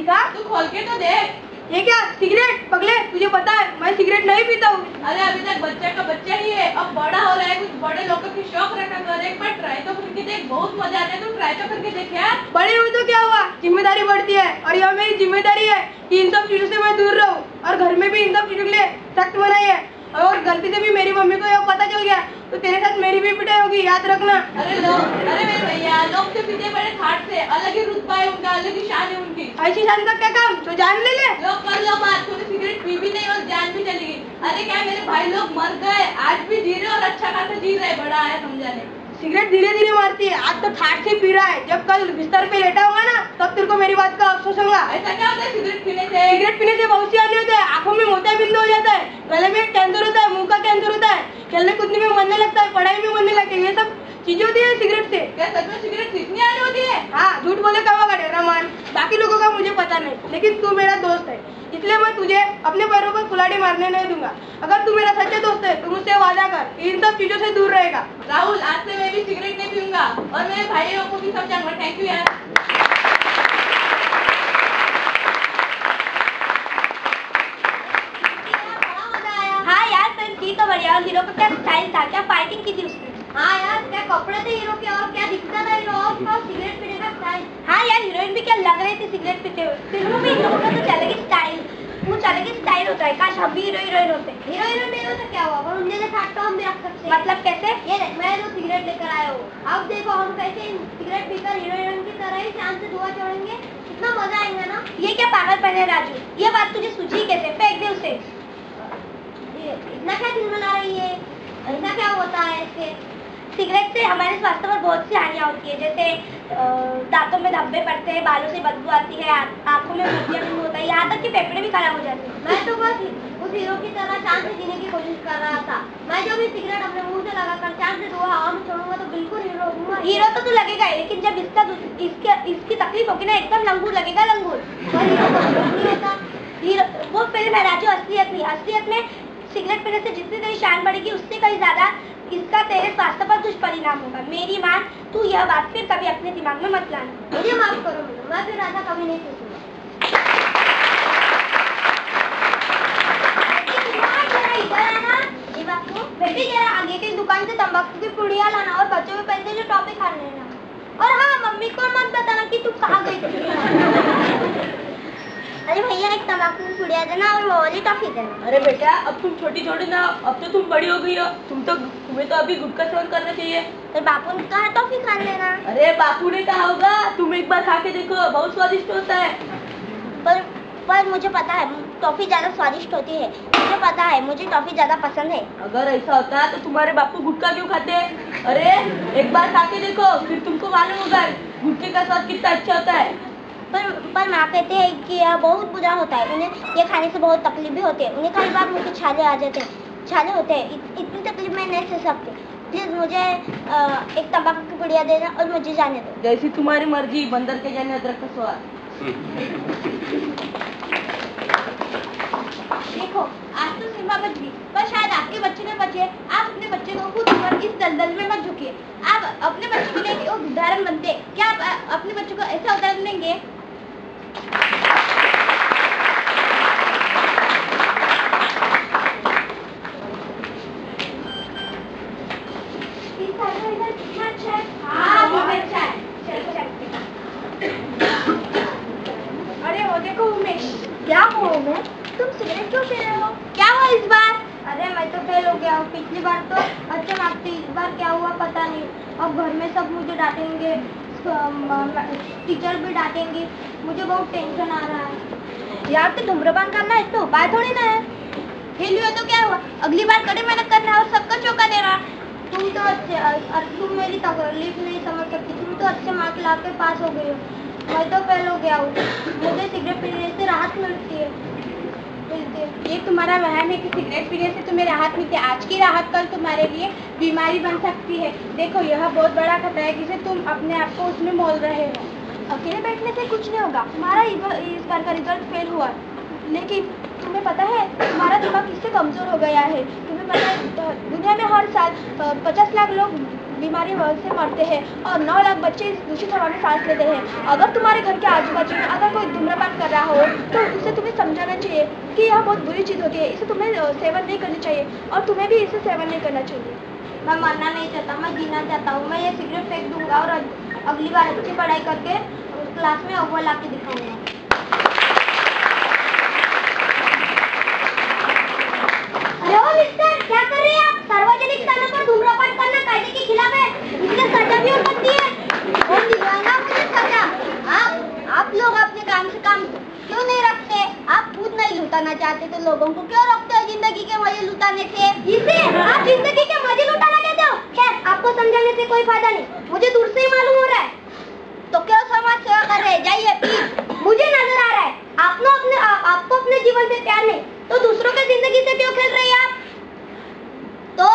दिखा। तू खोल के तो देख। ये क्या सिगरेट? पगले तुझे पता है मैं सिगरेट नहीं पीता हूँ। अरे अभी तक बच्चा का बच्चा ही है, अब बड़ा हो रहा है, कुछ बड़े लोगों की शौक रखा कर, एक बार ट्राई तो करके देख, बहुत मजा आता है, तुम ट्राई तो करके देख यार। बड़ी हुई तो क्या हुआ, जिम्मेदारी बढ़ती है और यह मेरी जिम्मेदारी है कि इन सब चीजों से मैं दूर रहूं। और घर में भी इन सब चीजों के लिए सख्त मनाही है, और गलती से भी मेरी मम्मी को यह पता चल गया तो तेरे साथ मेरी भी पिटाई होगी, याद रखना। अरे मेरे भैया, लोग तो पीते बड़े ठाट से, अलग ही रुतबा है उनका, अलग ही शान है उनकी। ऐसी शान का क्या काम, तो जान ले ले। लोग कर लो बात, तूने सिगरेट पी भी नहीं और जान भी चली गई। अरे क्या मेरे भाई लोग मर गए, आज भी जी रहे और अच्छा खासा जी रहे, बड़ा है समझाने। सिगरेट धीरे धीरे मारती है, आज तो ठाट से पी रहा है, जब कल बिस्तर पे लेटा होगा ना तब तेरे को मेरी बात का अफसोस होगा। ऐसा क्या होता है सिगरेट पीने से? सिगरेट पीने से बहुत सी हानि होता है, आंखों में मोतियाबिंद हो जाता है, गले में कैंसर होता है, मुंह का कैंसर होता है, खेलने कूदने में मन नहीं लगता है, पढ़ाई में मन नहीं लगता है, ये सब चीजें होती है सिगरेट से। क्या सच में सिगरेट से इतनी हानि होती है? हाँ, झूठ बोले का होगा डेरा मान, बाकी लोगों का मुझे पता नहीं, लेकिन तू मेरा दोस्त है इसलिए मैं तुझे अपने पैरों पर कुल्हाड़ी मारने नहीं दूंगा। अगर तू मेरा सच्चा दोस्त है तो मुझसे वादा कर इन सब चीजों से दूर रहेगा। राहुल, आज से मैं भी सिगरेट नहीं पीऊंगा और मेरे भाइयों को भी समझाऊंगा। थैंक यू यार। हाँ यार फिल्म थी तो बढ़िया, और हीरो का क्या स्टाइल था, क्या फाइटिंग की थी उसने। हाँ यार, क्या कपड़े थे हीरो के, और क्या दिखता था हीरो, और सिगरेट पीने का स्टाइल। हाँ यार, हीरोइन भी क्या लग रही थी सिगरेट पीते हुए। फिल्मों में इन लोगों का तो अलग ही स्टाइल, कुछ अलग ही स्टाइल होता है। काश हम भी हीरोइन होते। हीरोइन नहीं होता क्या हुआ, पर उनके लिए ठाट तो हम भी रख सकते हैं। मतलब कैसे? ये देख, मैं जो सिगरेट लेकर आया हूँ, अब देखो हम कैसे सिगरेट पीकर हीरोइन की तरह ही शान से धुआं छोड़ेंगे, कितना मजा आएगा ना। ये क्या पागलपन है राजू, ये बात तुझे सूझी कैसे? फेंक दे उसे। इतना क्या दिल बना रही है, इतना क्या होता है इससे? सिगरेट से हमारे स्वास्थ्य पर बहुत सी हानियाँ होती है, जैसे दांतों में धब्बे पड़ते हैं, बालों से बदबू आती है, आंखों में मोतियाबिंद होता है, यहाँ तक कि फेफड़े भी खराब हो जाते हैं। मैं तो बस उस हीरो की तरह चांद से जीने की कोशिश कर रहा था। मैं जो भी सिगरेट अपने मुंह से लगाकर चांद से धुआं हवा में छोड़ूंगा तो बिल्कुल हीरो होऊंगा। हीरो तो तू लगेगा ही, लेकिन जब इसकी तकलीफ होगी ना, एकदम लंगूर लगेगा, लंगूर। हीरो वो फिल्म है राजू, असलियत नहीं। असलियत में सिगरेट पीने से जितनी तेरी शान बढ़ेगी उससे कहीं ज्यादा इसका तेरे स्वास्थ्य पर दुष्परिणाम होगा। मेरी मान, तू यह बात फिर कभी अपने दिमाग में मत लाना। मुझे माफ करो, मैं फिर ऐसा कभी नहीं सोचूंगा। बेटी जरा आगे की दुकान से तंबाकू की पुड़िया लाना और बच्चों के पैसे जो टॉफी खा लेना। और हाँ, मम्मी को मत बताना कि तू कहाँ गई थी। अरे भैया, एक तंबाकू की पुड़िया देना और वो वाली टॉफी देना। अरे बेटा, अब तुम छोटी छोटी ना, अब तो तुम बड़ी हो गई हो, तुम्हें तो अभी गुटखा सेवन करना चाहिए। तो बापू ने कहा टॉफी खा लेना। अरे बापू ने कहा होगा, तुम एक बार खा के देखो, बहुत स्वादिष्ट होता है। पर मुझे पता है टॉफी ज्यादा स्वादिष्ट होती है, मुझे पता है, मुझे टॉफी ज्यादा पसंद है। अगर ऐसा होता है तो तुम्हारे बापू गुटखा क्यों खाते हैं? अरे एक बार खा के देखो, फिर तुमको मालूम होगा गुटखे का स्वाद कितना अच्छा होता है। पर माँ कहते हैं कि यह बहुत बुरा होता है, उन्हें ये खाने से बहुत तकलीफ भी होती है। उन्हें कई बार मुझे छाले आ जाते हैं, छाले होते हैं। इतनी तकलीफ मैं नहीं सह सकती। प्लीज मुझे एक तंबाकू की पुड़िया देना और मुझे जाने दो। जैसी तुम्हारी मर्जी, बंदर के जाने अदरक का स्वाद। देखो, आज तो सीमा बच गई, पर शायद आपके बच्चे ने बचे। आप अपने बच्चे को खुद पर इस दलदल में मत झुकिए। आप अपने बच्चे के लिए एक उदाहरण बनते। क्या आप अपने बच्चों को ऐसा उदाहरण देंगे? अरे वो देखो उमेश। क्या हुआ उमेश, तुम सिगरेट क्यों पी रहे हो? क्या हुआ इस बार? अरे मैं तो फेल हो गया हूँ, पिछली बार तो अच्छे मार्क्स थे, इस बार क्या हुआ पता नहीं। अब घर में सब मुझे डांटेंगे, टीचर भी डांटेंगे, मुझे बहुत टेंशन आ रहा है। यार तो धूम्रपान करना है तो उपाय थोड़ी ना है। फेल हुआ तो क्या हुआ, अगली बार कड़ी मेहनत करना और सबका चौका देना। तुम तो तुम मेरी तकलीफ नहीं समझ सकती। तुम तो अच्छे मार्क्स ला के पास हो गई हो, मैं तो फेल हो गया हूँ। मुझे सिगरेट पीने से राहत मिलती है। ये तुम्हारा वहम है कि सिगरेट पीने से तुम्हें राहत मिलती है। आज की राहत कल तुम्हारे लिए बीमारी बन सकती है। देखो, यह बहुत बड़ा खतरा है जिसे तुम अपने आप को उसमें मोल रहे हो। अकेले बैठने से कुछ नहीं होगा। तुम्हारा इस बार का रिजल्ट फेल हुआ, लेकिन तुम्हें पता है तुम्हारा दिमाग किससे कमजोर हो गया है। तुम्हें पता है दुनिया में हर हर साल 50 लाख लोग बीमारी से मरते हैं और 9 लाख बच्चे दूषित हवा में सांस लेते हैं। अगर तुम्हारे घर के आजू बाजू में अगर कोई धूम्रपान कर रहा हो तो उसे तुम्हें समझाना चाहिए कि यह बहुत बुरी चीज़ होती है, इसे तुम्हें सेवन नहीं करनी चाहिए और तुम्हें भी इसे सेवन नहीं करना चाहिए। मैं मरना नहीं चाहता, मैं जीना चाहता हूँ। मैं ये सिगरेट फेंक दूंगा और अगली बार अच्छी पढ़ाई करके क्लास में अव्वल ला के दिखाऊंगा। अरे ओ मिस्टर, क्या कर रहे हैं आप? सार्वजनिक स्थानों पर धूम्रपान करना कायदे के खिलाफ है, इसलिए सजा भी हो सकती है। और दिलवाना मुझे सजा। आप लोग अपने काम से काम क्यों नहीं रखते? आप खुद नहीं लुटाना चाहते तो लोगों को क्यों रोकते हो जिंदगी के मजे लुटाने से? इसे आप जिंदगी के मजे लुटाना कहते हो? खैर, आपको समझाने से कोई फायदा नहीं, मुझे दूर से ही मालूम हो रहा है। तो क्यों समाज सेवा कर रहे हैं? जाइए प्लीज। मुझे नजर आ रहा है आपको अपने जीवन से प्यार नहीं, तो दूसरों के जिंदगी से क्यों खेल रहे हैं आप? तो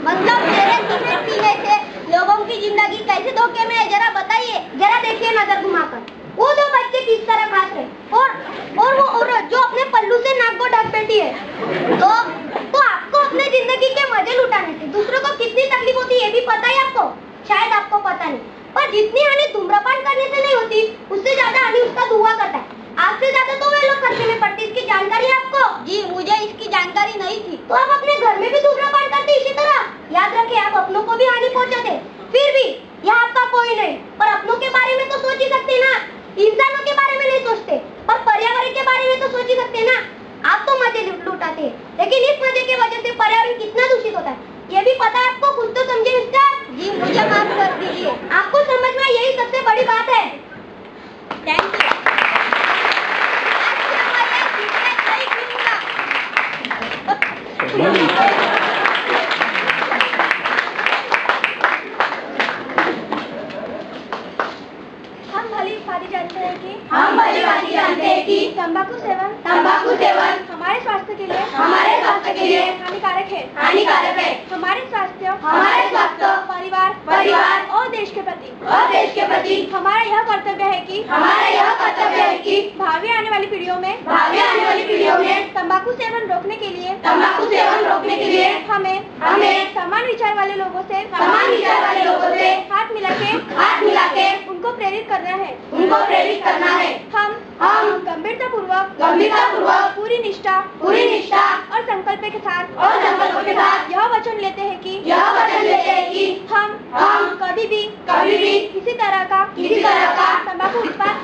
मतलब मेरे सिगरेट पीने से लोगों की जिंदगी कैसे धोखे में है, जरा बताइए। जरा देखिए नजर घुमाकर, वो दो बच्चे किस तरह खास रहे और वो औरत जो अपने पल्लू से नाक को ढक बैठी है। तो आपको अपने जिंदगी के मजे लुटाने से दूसरों को कितनी तकलीफ होती है ये भी पता है आपको? शायद आपको पता नहीं, पर जितनी हानि धूम्रपान करने से नहीं होती उससे ज्यादा हानि उसका धुआं करता है। आपसे ज्यादा तो वे लोग खर्चे में पड़ते। इसकी जानकारी है आपको? जी, मुझे इसकी जानकारी नहीं थी। तो आप अपने घर में भी धूम्रपान करते इसी तरह? याद रखें, आप अपनों को भी हानि पहुंचाते। फिर भी यह आपका कोई नहीं, पर अपनों के बारे में तो सोच ही सकते ना। इंसानों के बारे में नहीं सोचते, पर पर्यावरण के बारे में तो सोच ही सकते ना। आप तो मजे लुटाते हैं, लेकिन इस मजे की वजह से पर्यावरण कितना दूषित होता है ये भी पता है आपको? कुछ तो समझे मिस्टर। जी, मुझे माफ कर दीजिए। आपको समझ में यही सबसे बड़ी बात है। Thank you. हम भली भांति जानते हैं कि तंबाकू सेवन हमारे स्वास्थ्य के लिए हानिकारक है। हमारे स्वास्थ्य, परिवार और देश के प्रति हमारा यह कर्तव्य है कि भावी आने वाली पीढ़ियों में तंबाकू सेवन रोकने के लिए हमें समान विचार वाले लोगों से हाथ मिला के उनको प्रेरित करना है। हम गंभीरता पूर्वक पूरी निष्ठा और संकल्प के साथ यह वचन लेते हैं कि हम कभी भी किसी तरह का तंबाकू उत्पाद